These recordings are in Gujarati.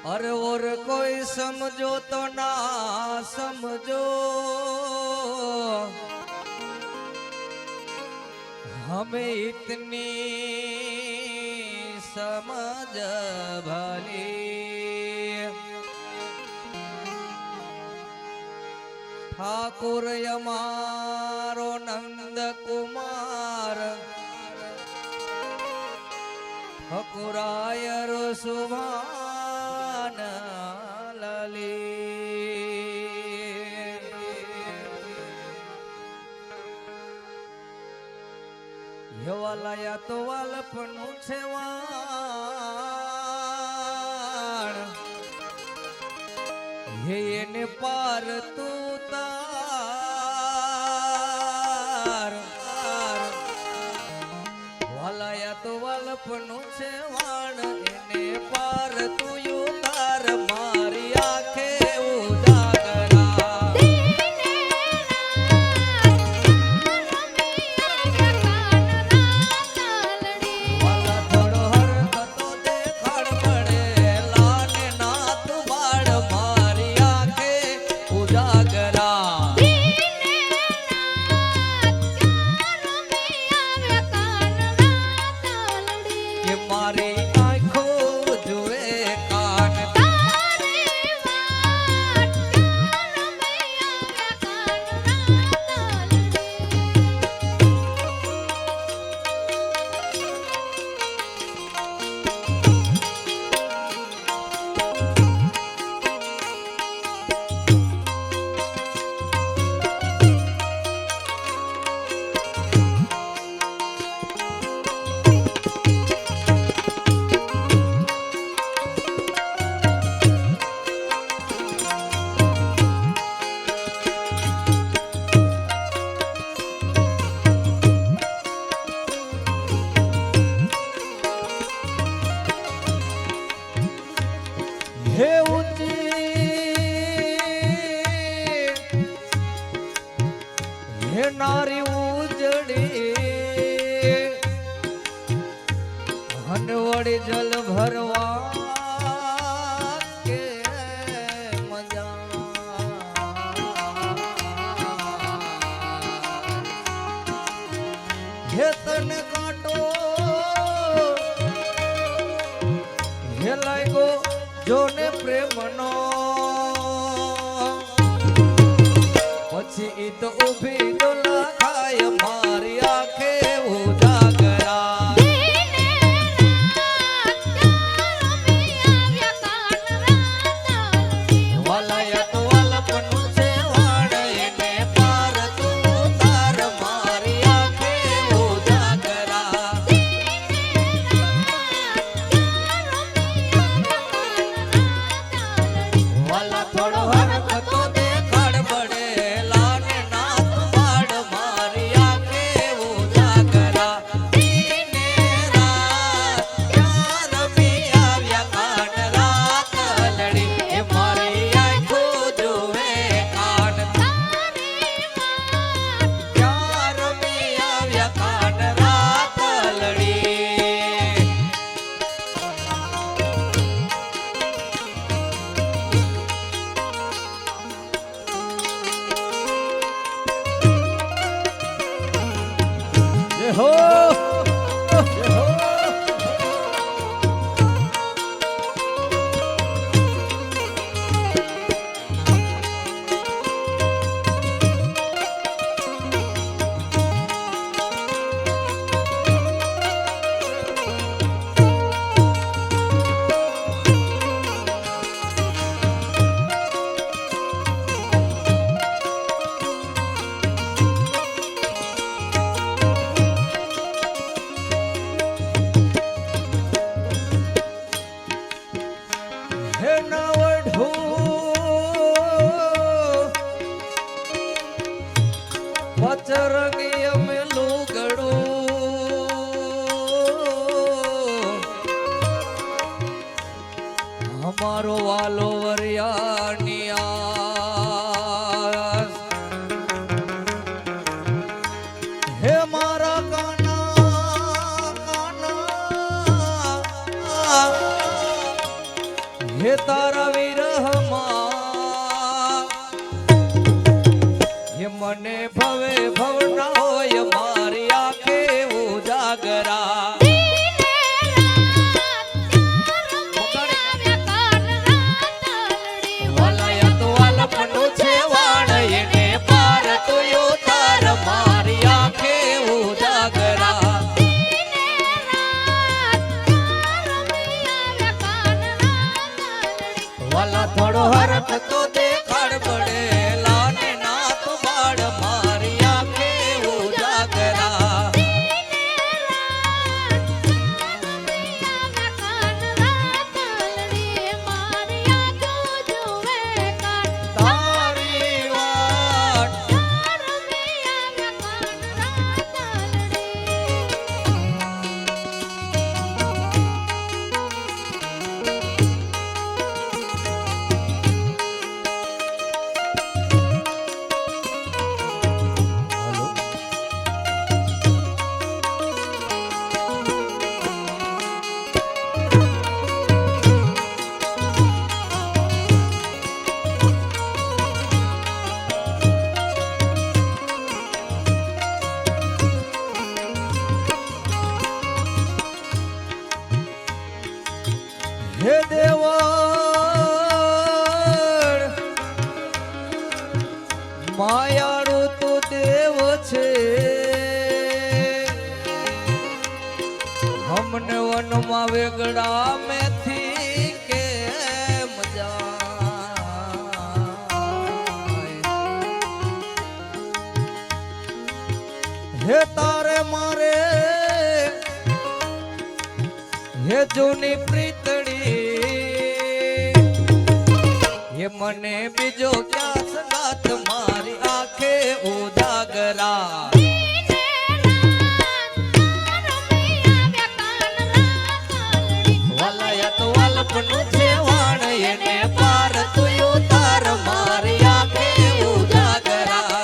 अरे और कोई समझो तो ना समझो, हमें इतनी समझ भली। ठाकुर यमारो नंद कुमार, ठकुरायर सुभान लली। यवालाया तो वालपनु छेवाण, हे ने पार तू तार। वालाया तो वालपनु छेवाण, ने पार तू यू तार। मारी आंखे उजागरा वाला थोड़ो हरकतो देखाड़ पड़े लाने नाथ बाड़। मारी आंखे उजागरा ये मारी आंखों जुए कान। हे ऊंची हे नारी उजड़ी, हनवड़ी जल भरवा के मजा। हे तन काटो हे लाग्यो जोने प्रेमनो, પછી ઈ તો ઊભી ડોલા ખાય। મારી આંખે ઉજાગરા વાલાયા તો વાલપનું છે વાડ, એને પાર તું તાર। મારી આંખે ઉજાગરા વાલા થોડો હરકતો દેખાડ પડે લાને નાથ બાડ। મારી આંખે ઉજાગરા દીને રાત ક્યાં રમી આવ્યા કાન રાત લડી। એ મારી આંખો જોવે કાન ક્યાં રમી આવ્યા કાન રાત લડી। जय हो जय हो। हे नवढू पचरंगी में लुगड़ू, हमारो वालो वरियानिया। हे मारा काना काना હે તારા વિરહમાં હે મને ભવે ભવના હોય મારી આંખે ઉજાગરા થોડો હરખ તો દેખાડ પડે લાને ના તો બાળ મારી આંખે ઉજાગરા તારી વાટ હે દેવળ માયાળું તું દેવ છે હમને વનમાં વેગડા મેથી કેમ જાય હે તારે મારે હે જૂની પ્રીતડી હે મને બીજો ક્યાં સંગાત મારી આંખે ઉજાગરા વલયત વલ્પનું છે વાણ એને પાર તું ઉતાર મારી આંખે ઉજાગરા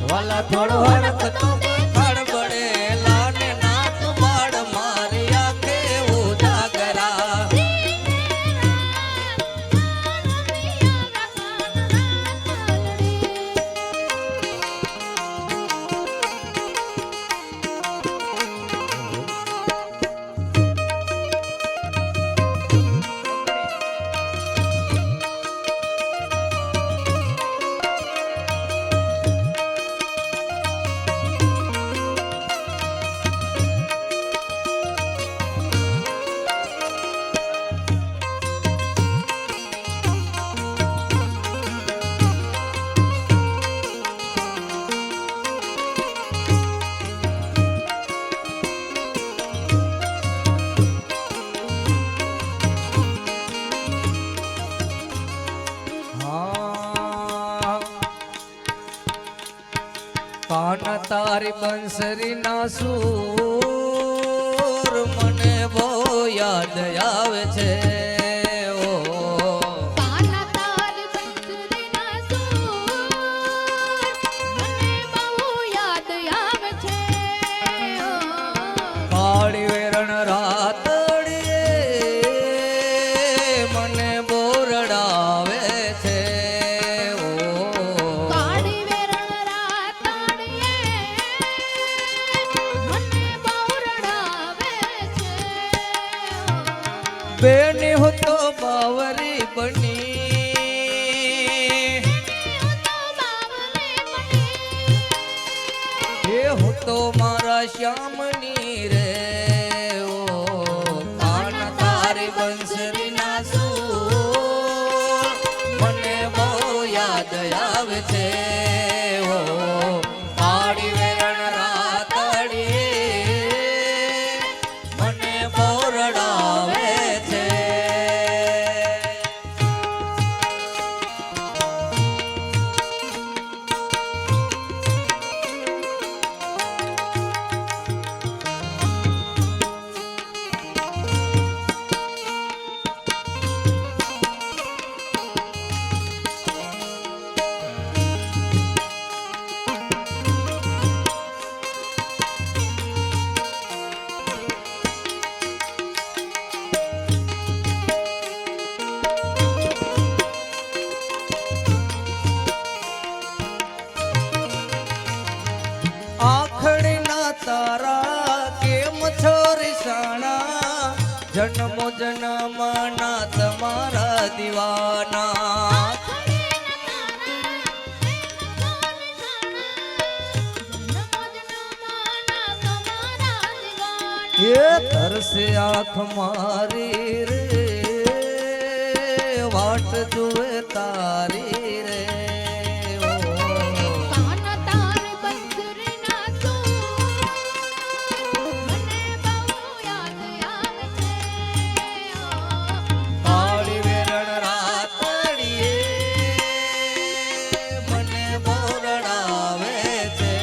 વાલા થોડો હરખ તો દેખાડ પડે લાને ના તો બાળ મારી આંખે ઉજાગરા કાન તારી બંસરી ના સૂર મને બહુ યાદ આવે છે ઓ કાન તારી બંસરી ના સૂર મને બહુ યાદ આવે છે ઓ કાળી વેરણ રાતડીએ મને બોરડાવે છે ઓ કાળી વેરણ રાતડીએ મને બહુ રડાવે છે બેની હું તો બાવરી બની હે હું તો મારા શ્યામની રે ઓ કાન તારી બંસરી ના સૂર મને બહુ યાદ આવે છે ઓ કાળી વેરણ રાતડીએ મને બોરડાવે છે જન્મ ના તમારા દીવાના એ તરસે આંખ મારી રે વાટ જુએ તારી રે ઓ. કાળી વેરણ રાતડીએ મને બોરડાવે છે.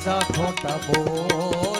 બધા ખોટા બોલ